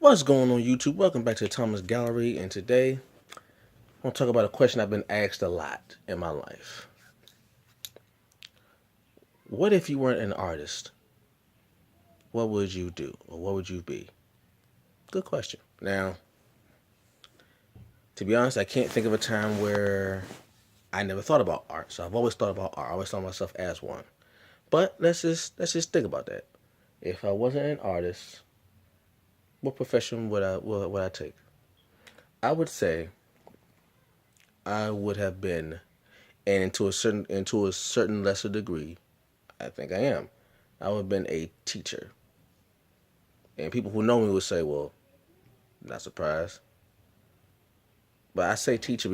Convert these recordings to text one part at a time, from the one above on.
What's going on YouTube? Welcome back to the Thomas Gallery, and today I want to talk about a question I've been asked a lot in my life. What if you weren't an artist? What would you do? Or what would you be? Good question. Now, to be honest, I can't think of a time where I never thought about art. So I've always thought about art. I always thought of myself as one. But let's just think about that. If I wasn't an artist, what profession would I take? I would say I would have been, and into a certain lesser degree, I think I am. I would have been a teacher. And people who know me would say, well, not surprised. But I say teacher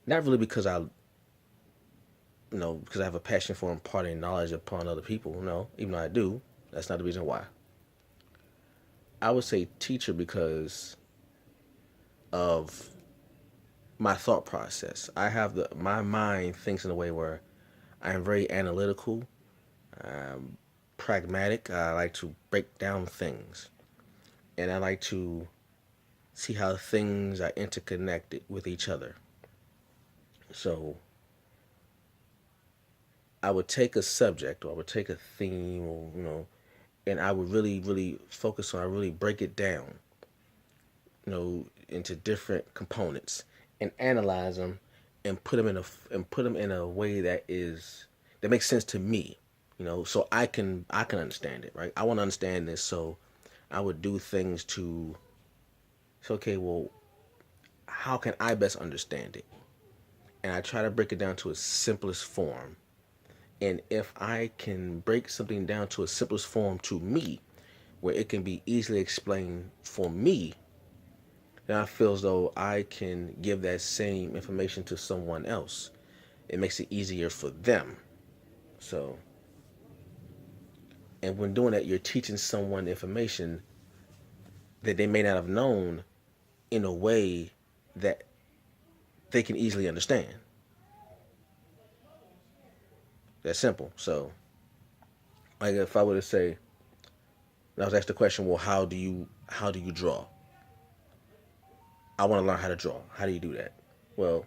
not really because because I have a passion for imparting knowledge upon other people. No, even though I do, that's not the reason why. I would say teacher because of my thought process. My mind thinks in a way where I am very analytical, um, pragmatic. I like to break down things, and I like to see how things are interconnected with each other. So I would take a subject or I would take a theme or and I would really, really focus on. I really break it down, into different components and analyze them and put them in a way that makes sense to me, so I can understand it, right? I want to understand this, so I would do things to. So okay, well, how can I best understand it? And I try to break it down to its simplest form. And if I can break something down to its simplest form to me, where it can be easily explained for me, then I feel as though I can give that same information to someone else. It makes it easier for them. So, and when doing that, you're teaching someone information that they may not have known in a way that they can easily understand. That's simple. So, like if I were to say, I was asked the question, well, how do you draw? I want to learn how to draw. How do you do that? Well,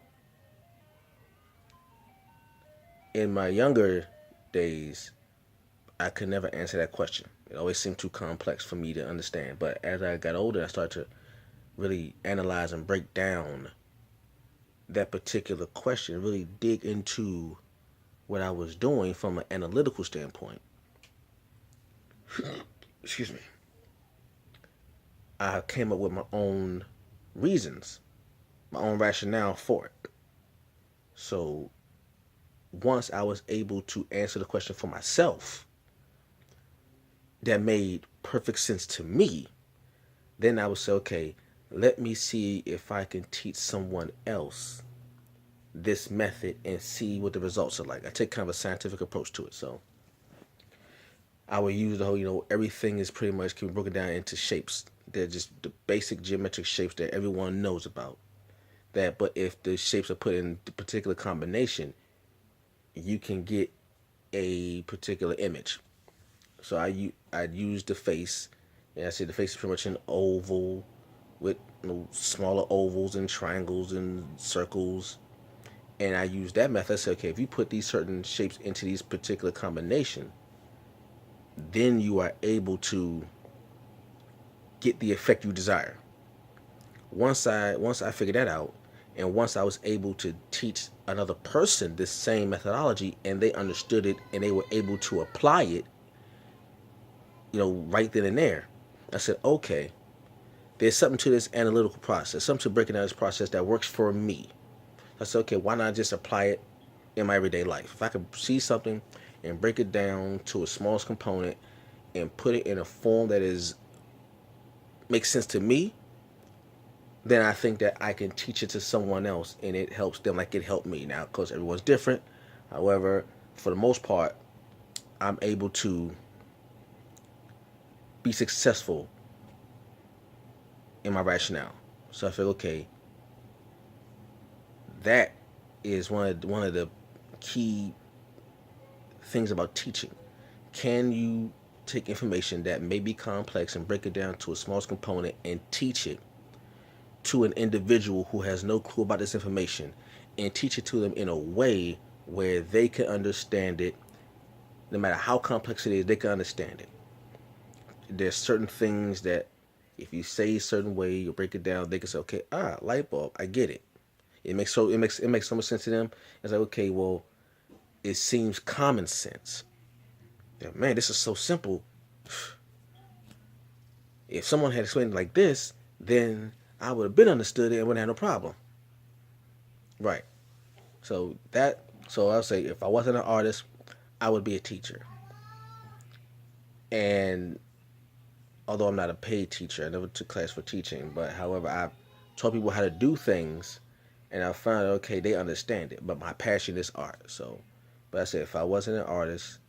in my younger days, I could never answer that question. It always seemed too complex for me to understand. But as I got older, I started to really analyze and break down that particular question, really dig into what I was doing from an analytical standpoint. Excuse me. I came up with my own reasons, my own rationale for it. So once I was able to answer the question for myself, that made perfect sense to me, then I would say, okay, let me see if I can teach someone else this method and see what the results are like. I take kind of a scientific approach to it. So I would use the whole, everything is pretty much can be broken down into shapes. They're just the basic geometric shapes that everyone knows about. That, but if the shapes are put in the particular combination, you can get a particular image. So I'd use the face, and I said the face is pretty much an oval with smaller ovals and triangles and circles. And I use that method. I say, okay, if you put these certain shapes into these particular combination, then you are able to get the effect you desire. Once I figured that out, and once I was able to teach another person this same methodology, and they understood it, and they were able to apply it, right then and there, I said, okay, there's something to this analytical process, something to breaking down this process that works for me. I said, okay, why not just apply it in my everyday life? If I could see something and break it down to its smallest component and put it in a form that is makes sense to me, then I think that I can teach it to someone else and it helps them like it helped me. Now, of course, everyone's different. However, for the most part, I'm able to be successful in my rationale. So I feel okay. That is one of the key things about teaching. Can you take information that may be complex and break it down to a smallest component and teach it to an individual who has no clue about this information, and teach it to them in a way where they can understand it. No matter how complex it is, they can understand it. There's certain things that if you say a certain way, you break it down, they can say, okay, light bulb, I get it. It makes so much sense to them. It's like, okay, well, it seems common sense. Yeah, man, this is so simple. If someone had explained it like this, then I would have been understood it and wouldn't have no problem. Right. So I'll say if I wasn't an artist, I would be a teacher. And although I'm not a paid teacher, I never took class for teaching, but however, I taught people how to do things, and I found okay, they understand it. But my passion is art. So, but I said if I wasn't an artist,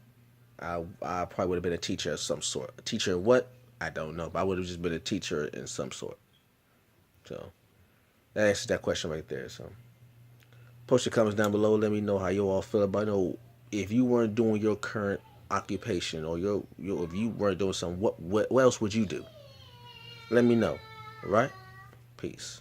I probably would have been a teacher of some sort. A teacher of what? I don't know, but I would have just been a teacher in some sort. So that answers that question right there. So post your comments down below. Let me know how you all feel about it. Know if you weren't doing your current occupation or your if you weren't doing something, what else would you do? Let me know. All right? Peace.